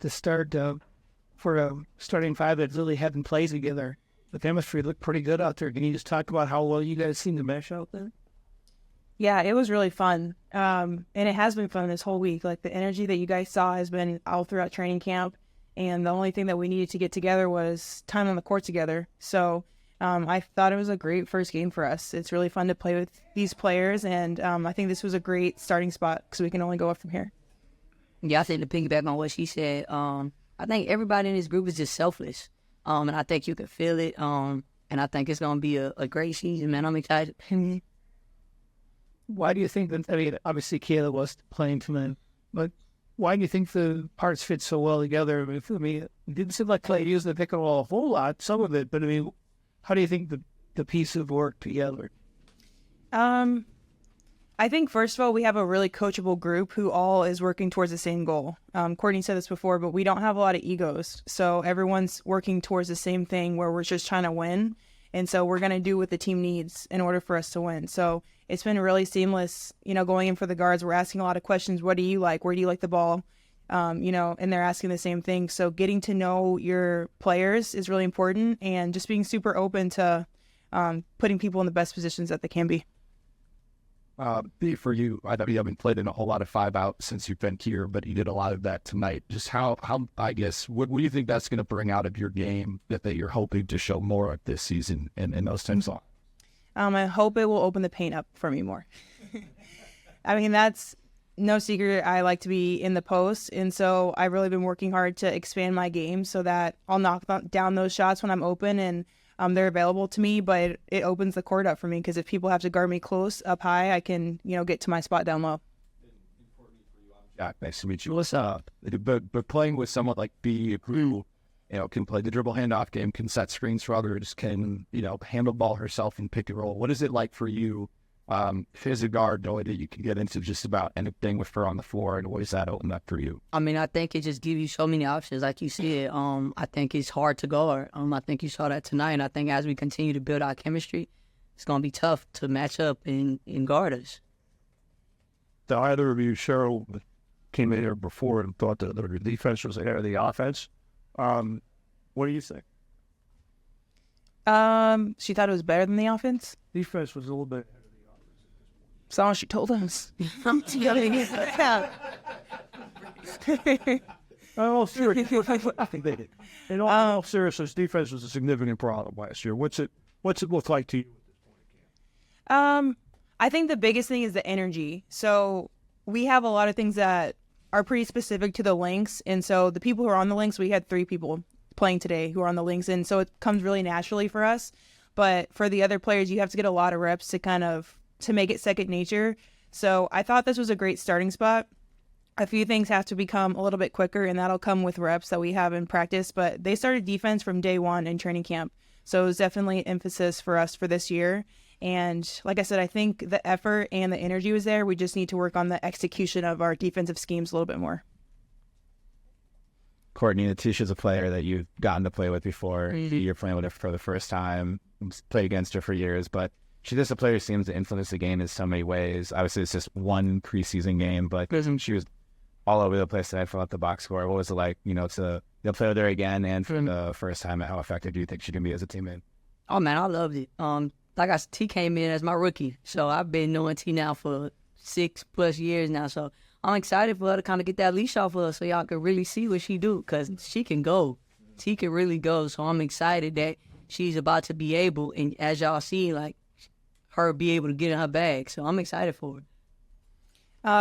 to start for a starting five that really hadn't played together. The chemistry looked pretty good out there. Can you just talk about how well you guys seem to mesh out there? Yeah, it was really fun. And it has been fun this whole week. Like, the energy that you guys saw has been all throughout training camp. And the only thing that we needed to get together was time on the court together. So I thought it was a great first game for us. It's really fun to play with these players. And I think this was a great starting spot because we can only go up from here. Yeah, I think to piggyback on what she said, I think everybody in this group is just selfless. And I think you can feel it. And I think it's going to be a great season, man. I'm excited. Why do you think that, I mean, obviously Kayla was playing tonight, but why do you think the parts fit so well together? I mean, it didn't seem like Clay used the pick and roll a whole lot, some of it, but I mean, how do you think the pieces work together? I think, first of all, we have a really coachable group who all is working towards the same goal. Courtney said this before, but we don't have a lot of egos. So everyone's working towards the same thing where we're just trying to win. And so we're going to do what the team needs in order for us to win. So it's been really seamless, going in for the guards. We're asking a lot of questions. What do you like? Where do you like the ball? And they're asking the same thing. So getting to know your players is really important, and just being super open to putting people in the best positions that they can be. For you, I know you haven't played in a whole lot of 5-out since you've been here, but you did a lot of that tonight. Just how I guess, what do you think that's going to bring out of your game that you're hoping to show more of this season in those times on? I hope it will open the paint up for me more. I mean, that's no secret. I like to be in the post, and so I've really been working hard to expand my game so that I'll knock down those shots when I'm open and they're available to me, but it opens the court up for me because if people have to guard me close up high, I can, get to my spot down low. Jack, nice to meet you. What's up? But playing with someone like B, who, can play the dribble handoff game, can set screens for others, can, handle ball herself and pick and roll. What is it like for you, as a guard, knowing that you can get into just about anything with her on the floor, and what does that open up for you? I mean, I think it just gives you so many options. Like you said, I think it's hard to guard. I think you saw that tonight, and I think as we continue to build our chemistry, it's going to be tough to match up and guard us. The either of you, Cheryl, came in here before and thought that the defense was ahead of the offense. What do you think? She thought it was better than the offense? Defense was a little bit. So she told us. Oh, seriously, I think they did. In all seriousness, defense was a significant problem last year. What's it look like to you at this point in camp? I think the biggest thing is the energy. So we have a lot of things that are pretty specific to the Lynx, and so the people who are on the Lynx, we had 3 people playing today who are on the Lynx, and so it comes really naturally for us. But for the other players, you have to get a lot of reps to make it second nature. So I thought this was a great starting spot. A few things have to become a little bit quicker, and that'll come with reps that we have in practice. But they started defense from day one in training camp. So it was definitely an emphasis for us for this year. And like I said, I think the effort and the energy was there. We just need to work on the execution of our defensive schemes a little bit more. Courtney, Napheesa's a player that you've gotten to play with before. Mm-hmm. You're playing with her for the first time. Played against her for years, but she's just a player who seems to influence the game in so many ways. Obviously, it's just one preseason game, but she was all over the place tonight, filling up the box score. What was it like, to play with her again, and for the first time, how effective do you think she can be as a teammate? Oh, man, I loved it. T came in as my rookie, so I've been knowing T now for 6+ years now, so I'm excited for her to kind of get that leash off of her so y'all can really see what she do, because she can go. T can really go, so I'm excited that she's about to be able, and as y'all see, her be able to get in her bag, so I'm excited for it.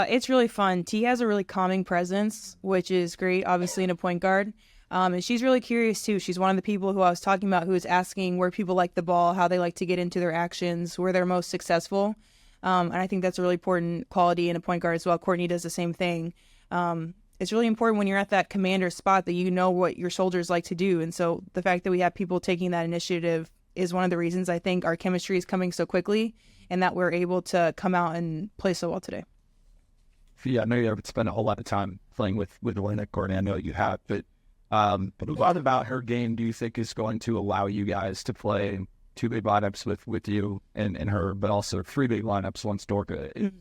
It's really fun. T has a really calming presence, which is great, obviously, in a point guard. And she's really curious, too. She's one of the people who I was talking about who is asking where people like the ball, how they like to get into their actions, where they're most successful. And I think that's a really important quality in a point guard as well. Courtney does the same thing. It's really important when you're at that commander spot that you know what your soldiers like to do. And so the fact that we have people taking that initiative is one of the reasons I think our chemistry is coming so quickly and that we're able to come out and play so well today. Yeah, I know you haven't spent a whole lot of time playing with Lynx, Courtney. I know you have, but a lot about her game do you think is going to allow you guys to play 2 big lineups with you and her, but also 3 big lineups once Dorka is?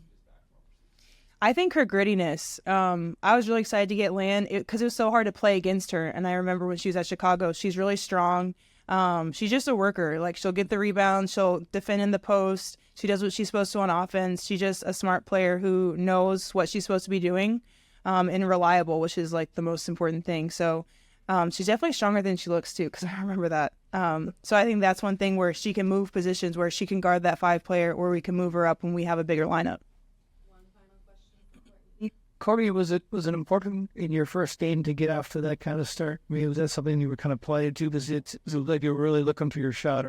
I think her grittiness. I was really excited to get Lan because it was so hard to play against her. And I remember when she was at Chicago, she's really strong. She's just a worker. Like, she'll get the rebound, she'll defend in the post. She does what she's supposed to on offense. She's just a smart player who knows what she's supposed to be doing, and reliable, which is like the most important thing. So she's definitely stronger than she looks too, because I remember that. So I think that's one thing where she can move positions, where she can guard that 5 player, or we can move her up when we have a bigger lineup. Courtney, was it important in your first game to get off to that kind of start? I mean, was that something you were kind of playing to? Was it like you were really looking for your shot?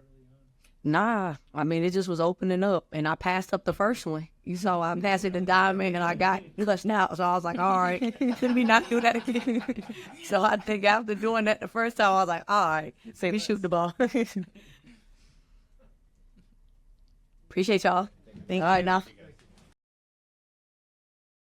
Nah, I mean, it just was opening up, and I passed up the first one. You saw I passed it to Diamond, and I got clutched out, so I was like, all right, let me not do that again. So I think after doing that the first time, I was like, all right, let me shoot the ball. Appreciate y'all. Thank All right, now.